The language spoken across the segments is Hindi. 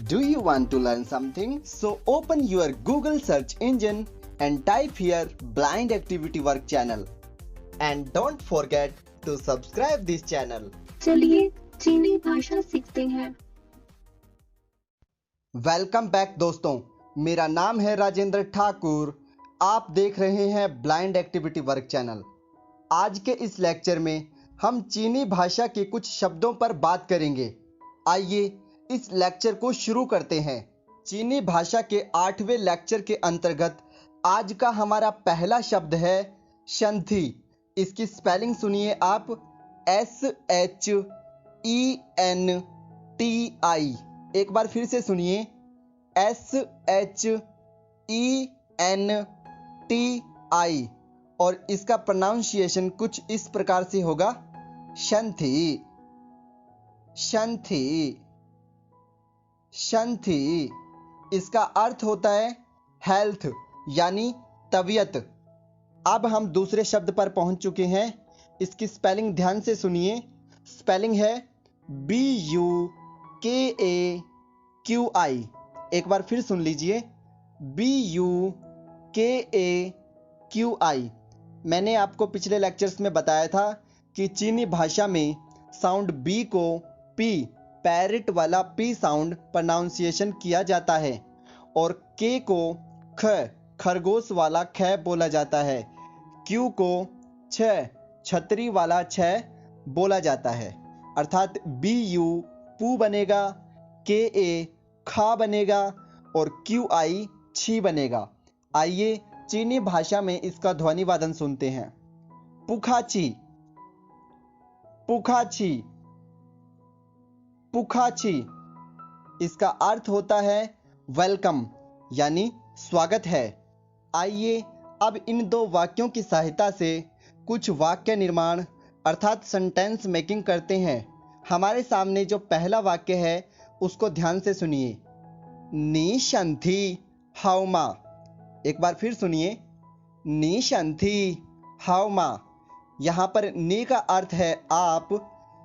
Do you want to learn something? So open your Google search engine and type here Blind Activity Work channel. And don't forget to subscribe this channel. चलिए चीनी भाषा सीखते हैं। वेलकम बैक दोस्तों, मेरा नाम है राजेंद्र ठाकुर। आप देख रहे हैं ब्लाइंड एक्टिविटी वर्क चैनल। आज के इस लेक्चर में हम चीनी भाषा के कुछ शब्दों पर बात करेंगे। आइए इस लेक्चर को शुरू करते हैं। चीनी भाषा के 8वें लेक्चर के अंतर्गत आज का हमारा पहला शब्द है शंथी। इसकी स्पेलिंग सुनिए आप, SHENTI। एक बार फिर से सुनिए, SHENTI, और इसका प्रोनाउंसिएशन कुछ इस प्रकार से होगा, शंथी शंथी शंथी। इसका अर्थ होता है हेल्थ यानी तबीयत। अब हम दूसरे शब्द पर पहुंच चुके हैं। इसकी स्पेलिंग ध्यान से सुनिए। स्पेलिंग है BUKAQI। एक बार फिर सुन लीजिए, BUKAQI। मैंने आपको पिछले लेक्चर्स में बताया था कि चीनी भाषा में साउंड बी को पी, पैरेट वाला पी साउंड प्रोनाउंसिएशन किया जाता है, और के को ख, खरगोश वाला ख बोला जाता है। क्यू को छ, छतरी वाला छ बोला जाता है। अर्थात BU पू बनेगा, KA खा बनेगा, और QI छी बनेगा। आइए चीनी भाषा में इसका ध्वनि वादन सुनते हैं। पुखाची पुखाची पुखाची। इसका अर्थ होता है वेलकम यानी स्वागत है। आइए अब इन दो वाक्यों की सहायता से कुछ वाक्य निर्माण अर्थात सेंटेंस मेकिंग करते हैं। हमारे सामने जो पहला वाक्य है उसको ध्यान से सुनिए। नी शंथी हाउमा। एक बार फिर सुनिए, नी शंथी हाउमा। यहाँ पर नी का अर्थ है आप,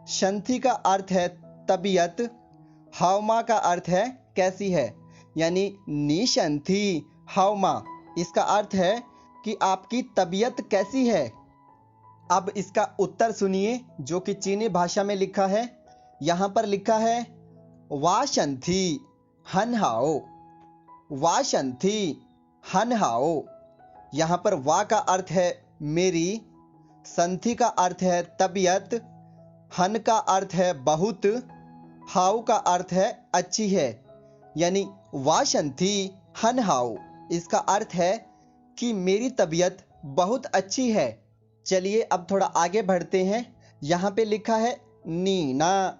शंथी का अर्थ है तबीयत, हाउमा का अर्थ है कैसी है, यानी नी शंथी हाउमा। इसका अर्थ है कि आपकी तबीयत कैसी है। अब इसका उत्तर सुनिए जो कि चीनी भाषा में लिखा है। यहाँ पर लिखा है वा शंथी हन हाओ, वा शंथी हन हाओ। यहाँ पर वा का अर्थ है मेरी, संथी का अर्थ है तबीयत, हन का अर्थ है बहुत, हाउ का अर्थ है अच्छी है, यानी वा शंथी हन हाउ। इसका अर्थ है कि मेरी तबीयत बहुत अच्छी है। चलिए अब थोड़ा आगे बढ़ते हैं। यहाँ पे लिखा है नीना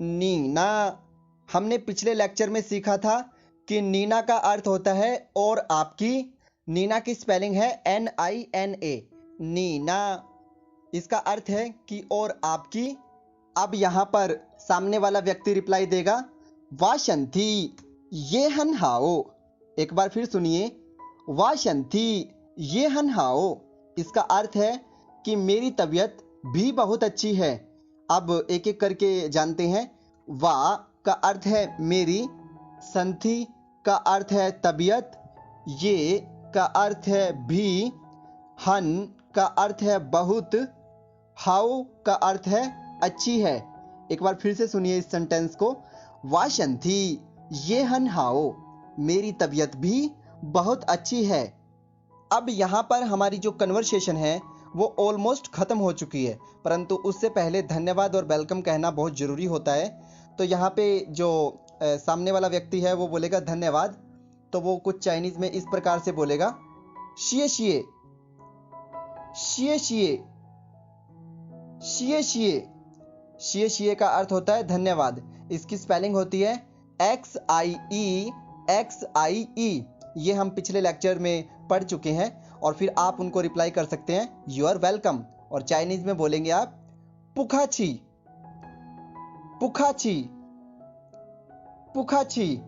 नीना। हमने पिछले लेक्चर में सीखा था कि नीना का अर्थ होता है और आपकी। नीना की स्पेलिंग है NINA, नीना। इसका अर्थ है कि और आपकी। अब यहाँ पर सामने वाला व्यक्ति रिप्लाई देगा वाशंथी ये हन हाओ। एक बार फिर सुनिए, वाशंथी ये हन हाओ। इसका अर्थ है कि मेरी तबीयत भी बहुत अच्छी है। अब एक एक करके जानते हैं। वा का अर्थ है मेरी, संथी का अर्थ है तबीयत, ये का अर्थ है भी, हन का अर्थ है बहुत, हाउ का अर्थ है अच्छी है। एक बार फिर से सुनिए इस सेंटेंस को। वाशंथी ये हन हाओ, मेरी तबीयत भी बहुत अच्छी है। अब यहाँ पर हमारी जो कन्वर्सेशन है वो ऑलमोस्ट ख़त्म हो चुकी है, परंतु उससे पहले धन्यवाद और वेलकम कहना बहुत ज़रूरी होता है। तो यहाँ पे जो सामने वाला व्यक्ति है वो बोलेगा धन्यवाद, तो वो कुछ चाइनीज़ में इस प्रकार से बोलेगा शिए शिए शिए शिए शिए शिए। शिए शिए का अर्थ होता है धन्यवाद। इसकी स्पेलिंग होती है XIE। ये हम पिछले लेक्चर में पढ़ चुके हैं, और फिर आप उनको रिप्लाई कर सकते हैं यू आर वेलकम, और चाइनीज में बोलेंगे आप पुखाची पुखाची पुखाची।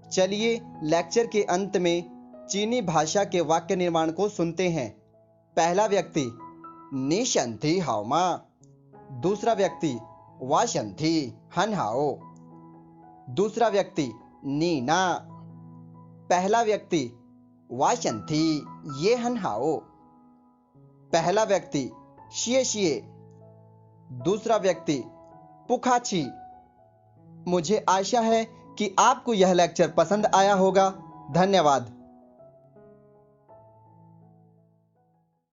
चलिए लेक्चर के अंत में चीनी भाषा के वाक्य निर्माण को सुनते हैं। पहला व्यक्ति निशंथी हाओमा, दूसरा व्यक्ति वाशंथी हन हाओ, दूसरा व्यक्ति नीना। पहला व्यक्ति वाशंथी ये हनहाओ। पहला व्यक्ति शिए शिए। दूसरा व्यक्ति पुखाची। मुझे आशा है कि आपको यह लेक्चर पसंद आया होगा। धन्यवाद।